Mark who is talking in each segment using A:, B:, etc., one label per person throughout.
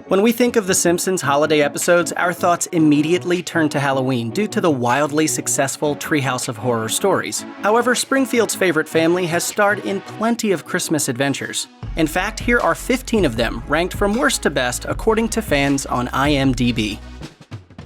A: When we think of The Simpsons holiday episodes, our thoughts immediately turn to Halloween due to the wildly successful Treehouse of Horror stories. However, Springfield's favorite family has starred in plenty of Christmas adventures. In fact, here are 15 of them, ranked from worst to best according to fans on IMDb.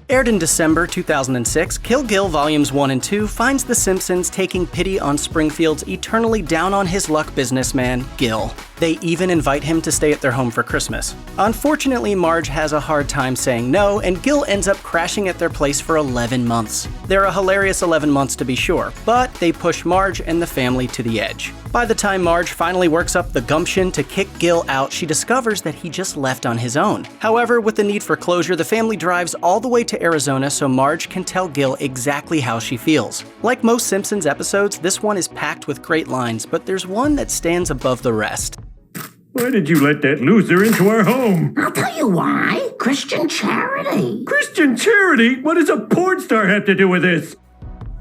A: Aired in December 2006, Kill Gil Volumes 1 and 2 finds The Simpsons taking pity on Springfield's eternally down-on-his-luck businessman, Gil. They even invite him to stay at their home for Christmas. Unfortunately, Marge has a hard time saying no, and Gil ends up crashing at their place for 11 months. They're a hilarious 11 months to be sure, but they push Marge and the family to the edge. By the time Marge finally works up the gumption to kick Gil out, she discovers that he just left on his own. However, with the need for closure, the family drives all the way to Arizona so Marge can tell Gil exactly how she feels. Like most Simpsons episodes, this one is packed with great lines, but there's one that stands above the rest.
B: Why did you let that loser into our home?
C: I'll tell you why. Christian charity.
B: Christian charity? What does a porn star have to do with this?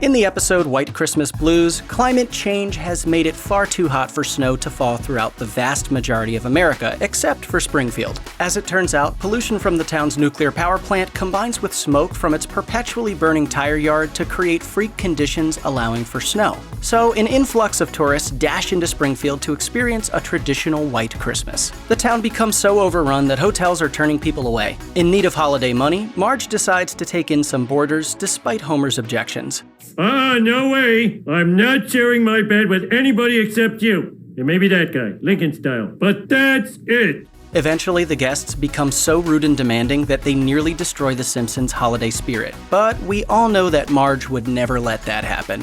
A: In the episode White Christmas Blues, climate change has made it far too hot for snow to fall throughout the vast majority of America, except for Springfield. As it turns out, pollution from the town's nuclear power plant combines with smoke from its perpetually burning tire yard to create freak conditions allowing for snow. So, an influx of tourists dash into Springfield to experience a traditional white Christmas. The town becomes so overrun that hotels are turning people away. In need of holiday money, Marge decides to take in some boarders despite Homer's objections.
B: No way. I'm not sharing my bed with anybody except you. And maybe that guy, Lincoln style. But that's it.
A: Eventually, the guests become so rude and demanding that they nearly destroy The Simpsons' holiday spirit. But we all know that Marge would never let that happen.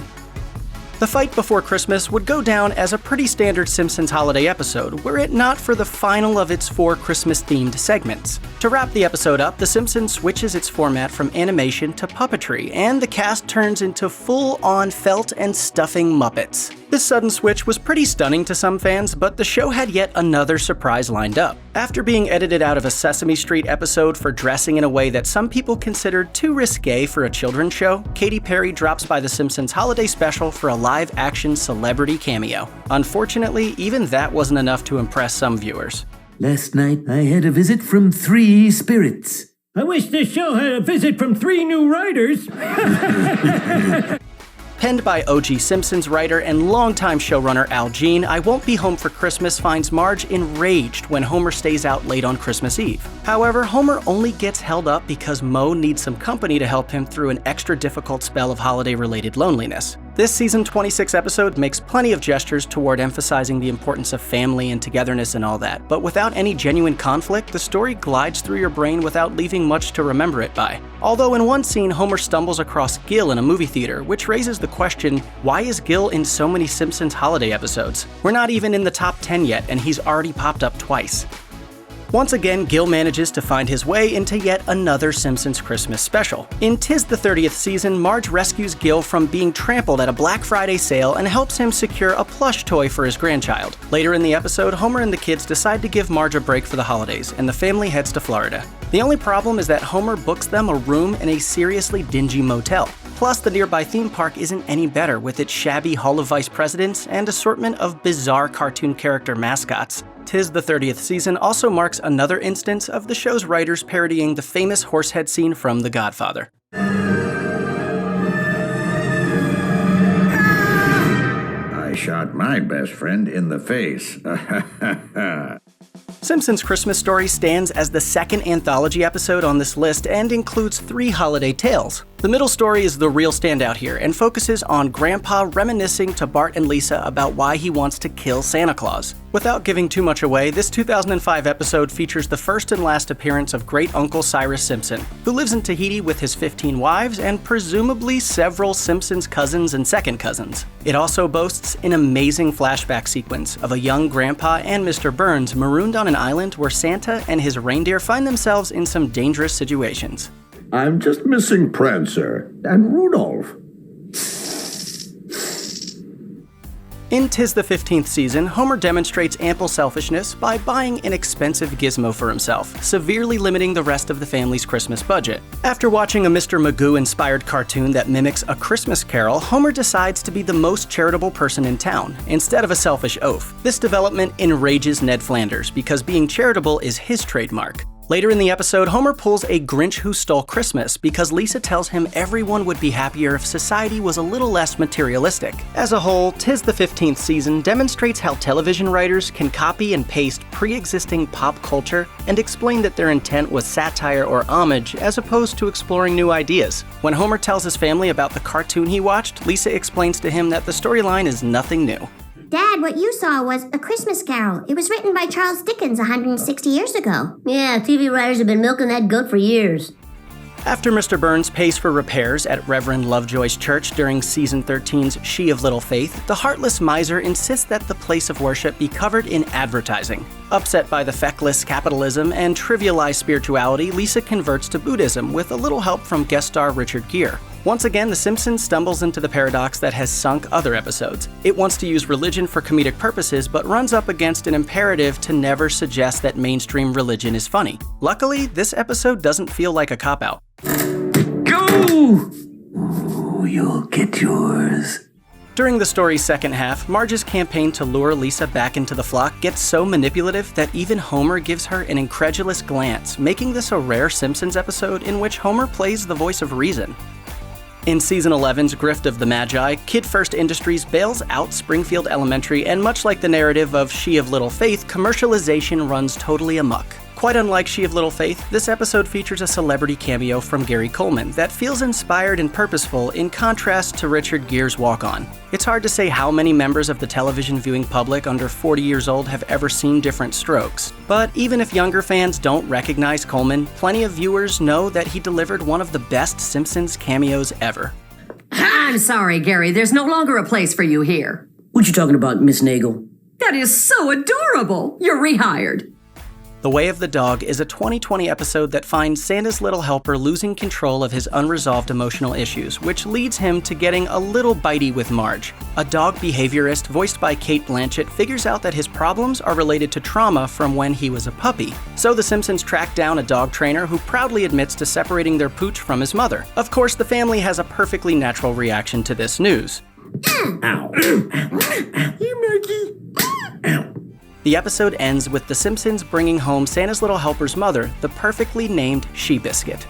A: The Fight Before Christmas would go down as a pretty standard Simpsons holiday episode, were it not for the final of its 4 Christmas-themed segments. To wrap the episode up, The Simpsons switches its format from animation to puppetry, and the cast turns into full-on felt and stuffing Muppets. This sudden switch was pretty stunning to some fans, but the show had yet another surprise lined up. After being edited out of a Sesame Street episode for dressing in a way that some people considered too risque for a children's show, Katy Perry drops by The Simpsons holiday special for a live-action celebrity cameo. Unfortunately, even that wasn't enough to impress some viewers.
D: Last night, I had a visit from 3 spirits.
B: I wish this show had a visit from 3 new writers.
A: Penned by OG Simpsons writer and longtime showrunner Al Jean, I Won't Be Home for Christmas finds Marge enraged when Homer stays out late on Christmas Eve. However, Homer only gets held up because Moe needs some company to help him through an extra difficult spell of holiday-related loneliness. This season 26 episode makes plenty of gestures toward emphasizing the importance of family and togetherness and all that, but without any genuine conflict, the story glides through your brain without leaving much to remember it by. Although in one scene, Homer stumbles across Gil in a movie theater, which raises the question, why is Gil in so many Simpsons holiday episodes? We're not even in the top 10 yet, and he's already popped up twice. Once again, Gil manages to find his way into yet another Simpsons Christmas special. In 'Tis the 30th Season, Marge rescues Gil from being trampled at a Black Friday sale and helps him secure a plush toy for his grandchild. Later in the episode, Homer and the kids decide to give Marge a break for the holidays, and the family heads to Florida. The only problem is that Homer books them a room in a seriously dingy motel. Plus, the nearby theme park isn't any better with its shabby Hall of Vice Presidents and assortment of bizarre cartoon character mascots. 'Tis the 30th Season also marks another instance of the show's writers parodying the famous horsehead scene from The Godfather.
E: I shot my best friend in the face.
A: Simpsons Christmas Story stands as the second anthology episode on this list and includes 3 holiday tales. The middle story is the real standout here and focuses on Grandpa reminiscing to Bart and Lisa about why he wants to kill Santa Claus. Without giving too much away, this 2005 episode features the first and last appearance of Great Uncle Cyrus Simpson, who lives in Tahiti with his 15 wives and presumably several Simpsons cousins and second cousins. It also boasts an amazing flashback sequence of a young Grandpa and Mr. Burns marooned on an island where Santa and his reindeer find themselves in some dangerous situations.
E: I'm just missing Prancer and Rudolph.
A: In 'Tis the 15th Season, Homer demonstrates ample selfishness by buying an expensive gizmo for himself, severely limiting the rest of the family's Christmas budget. After watching a Mr. Magoo-inspired cartoon that mimics A Christmas Carol, Homer decides to be the most charitable person in town, instead of a selfish oaf. This development enrages Ned Flanders because being charitable is his trademark. Later in the episode, Homer pulls a Grinch Who Stole Christmas because Lisa tells him everyone would be happier if society was a little less materialistic. As a whole, Tis the 15th Season demonstrates how television writers can copy and paste pre-existing pop culture and explain that their intent was satire or homage as opposed to exploring new ideas. When Homer tells his family about the cartoon he watched, Lisa explains to him that the storyline is nothing new.
F: Dad, what you saw was A Christmas Carol. It was written by Charles Dickens 160 years ago.
G: Yeah, TV writers have been milking that goat for years.
A: After Mr. Burns pays for repairs at Reverend Lovejoy's church during Season 13's She of Little Faith, the heartless miser insists that the place of worship be covered in advertising. Upset by the feckless capitalism and trivialized spirituality, Lisa converts to Buddhism with a little help from guest star Richard Gere. Once again, The Simpsons stumbles into the paradox that has sunk other episodes. It wants to use religion for comedic purposes, but runs up against an imperative to never suggest that mainstream religion is funny. Luckily, this episode doesn't feel like a cop-out.
D: Go! Ooh, you'll get yours.
A: During the story's second half, Marge's campaign to lure Lisa back into the flock gets so manipulative that even Homer gives her an incredulous glance, making this a rare Simpsons episode in which Homer plays the voice of reason. In Season 11's Grift of the Magi, Kid First Industries bails out Springfield Elementary, and much like the narrative of She of Little Faith, commercialization runs totally amok. Quite unlike She of Little Faith, this episode features a celebrity cameo from Gary Coleman that feels inspired and purposeful in contrast to Richard Gere's walk-on. It's hard to say how many members of the television viewing public under 40 years old have ever seen Diff'rent Strokes. But even if younger fans don't recognize Coleman, plenty of viewers know that he delivered one of the best Simpsons cameos ever.
H: I'm sorry, Gary. There's no longer a place for you here.
G: What you talking about, Miss Nagel?
H: That is so adorable. You're rehired.
A: The Way of the Dog is a 2020 episode that finds Santa's little helper losing control of his unresolved emotional issues, which leads him to getting a little bitey with Marge. A dog behaviorist voiced by Cate Blanchett figures out that his problems are related to trauma from when he was a puppy. So the Simpsons track down a dog trainer who proudly admits to separating their pooch from his mother. Of course, the family has a perfectly natural reaction to this news.
D: Ow. Ow.
A: The episode ends with The Simpsons bringing home Santa's little helper's mother, the perfectly named She Biscuit.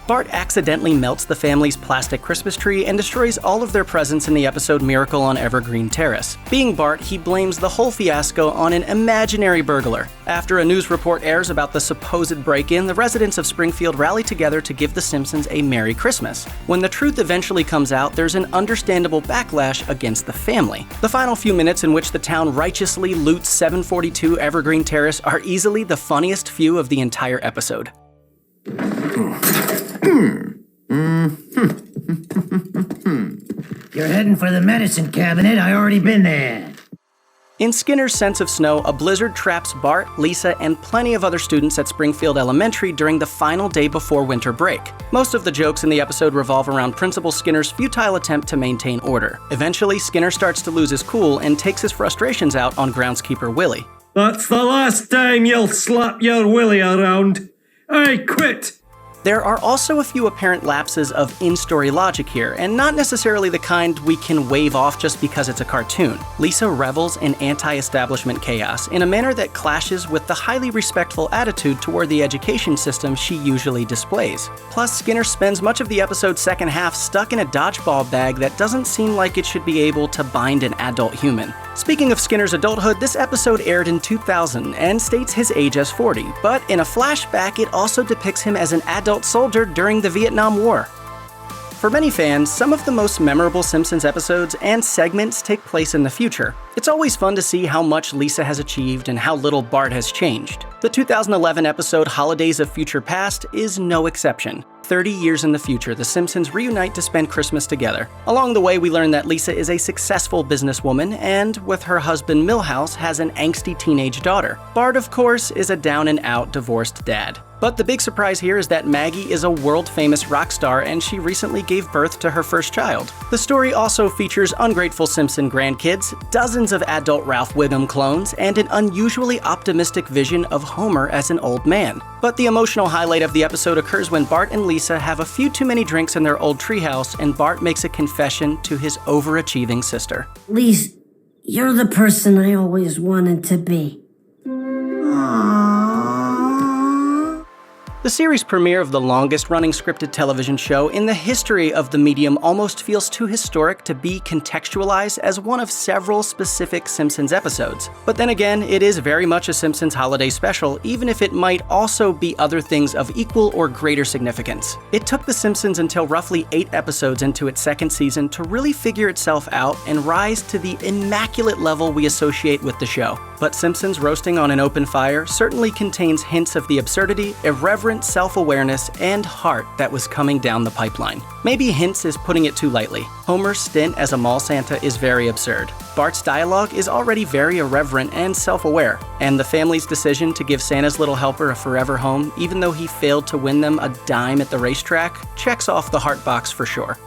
A: Bart accidentally melts the family's plastic Christmas tree and destroys all of their presents in the episode Miracle on Evergreen Terrace. Being Bart, he blames the whole fiasco on an imaginary burglar. After a news report airs about the supposed break-in, the residents of Springfield rally together to give the Simpsons a Merry Christmas. When the truth eventually comes out, there's an understandable backlash against the family. The final few minutes in which the town righteously loots 742 Evergreen Terrace are easily the funniest few of the entire episode.
C: You're heading for the medicine cabinet. I already been there.
A: In Skinner's Sense of Snow, a blizzard traps Bart, Lisa, and plenty of other students at Springfield Elementary during the final day before winter break. Most of the jokes in the episode revolve around Principal Skinner's futile attempt to maintain order. Eventually, Skinner starts to lose his cool and takes his frustrations out on groundskeeper Willie.
B: That's the last time you'll slap your Willie around. I quit.
A: There are also a few apparent lapses of in-story logic here, and not necessarily the kind we can wave off just because it's a cartoon. Lisa revels in anti-establishment chaos in a manner that clashes with the highly respectful attitude toward the education system she usually displays. Plus, Skinner spends much of the episode's second half stuck in a dodgeball bag that doesn't seem like it should be able to bind an adult human. Speaking of Skinner's adulthood, this episode aired in 2000 and states his age as 40, but in a flashback it also depicts him as an adult soldier during the Vietnam War. For many fans, some of the most memorable Simpsons episodes and segments take place in the future. It's always fun to see how much Lisa has achieved and how little Bart has changed. The 2011 episode Holidays of Future Past is no exception. 30 years in the future, the Simpsons reunite to spend Christmas together. Along the way, we learn that Lisa is a successful businesswoman and, with her husband Milhouse, has an angsty teenage daughter. Bart, of course, is a down-and-out divorced dad. But the big surprise here is that Maggie is a world-famous rock star and she recently gave birth to her first child. The story also features ungrateful Simpson grandkids, dozens of adult Ralph Wiggum clones, and an unusually optimistic vision of Homer as an old man. But the emotional highlight of the episode occurs when Bart and Lisa have a few too many drinks in their old treehouse and Bart makes a confession to his overachieving sister.
G: Lise, you're the person I always wanted to be.
C: Aww.
A: The series premiere of the longest-running scripted television show in the history of the medium almost feels too historic to be contextualized as one of several specific Simpsons episodes. But then again, it is very much a Simpsons holiday special, even if it might also be other things of equal or greater significance. It took The Simpsons until roughly 8 episodes into its second season to really figure itself out and rise to the immaculate level we associate with the show. But Simpsons Roasting on an Open Fire certainly contains hints of the absurdity, irreverent self-awareness, and heart that was coming down the pipeline. Maybe hints is putting it too lightly. Homer's stint as a mall Santa is very absurd. Bart's dialogue is already very irreverent and self-aware, and the family's decision to give Santa's little helper a forever home, even though he failed to win them a dime at the racetrack, checks off the heart box for sure.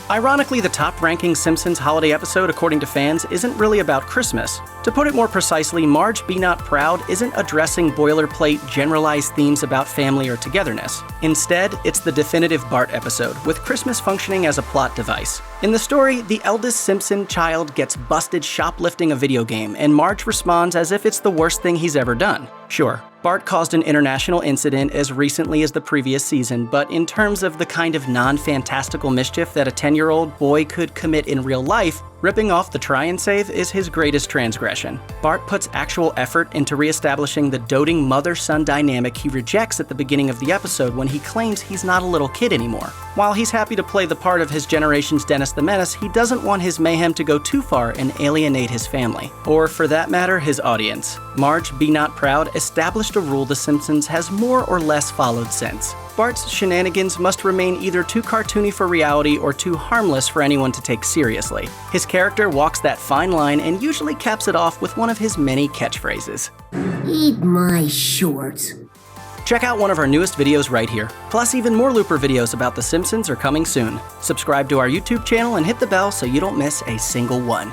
A: Ironically, the top-ranking Simpsons holiday episode, according to fans, isn't really about Christmas. To put it more precisely, Marge Be Not Proud isn't addressing boilerplate, generalized themes about family or togetherness. Instead, it's the definitive Bart episode, with Christmas functioning as a plot device. In the story, the eldest Simpson child gets busted shoplifting a video game, and Marge responds as if it's the worst thing he's ever done. Sure, Bart caused an international incident as recently as the previous season, but in terms of the kind of non-fantastical mischief that a 10-year-old boy could commit in real life, ripping off the try and save is his greatest transgression. Bart puts actual effort into reestablishing the doting mother-son dynamic he rejects at the beginning of the episode when he claims he's not a little kid anymore. While he's happy to play the part of his generation's Dennis the Menace, he doesn't want his mayhem to go too far and alienate his family. Or, for that matter, his audience. Marge Be Not Proud established a rule The Simpsons has more or less followed since. Bart's shenanigans must remain either too cartoony for reality or too harmless for anyone to take seriously. His character walks that fine line and usually caps it off with one of his many catchphrases.
G: Eat my shorts.
A: Check out one of our newest videos right here. Plus, even more Looper videos about The Simpsons are coming soon. Subscribe to our YouTube channel and hit the bell so you don't miss a single one.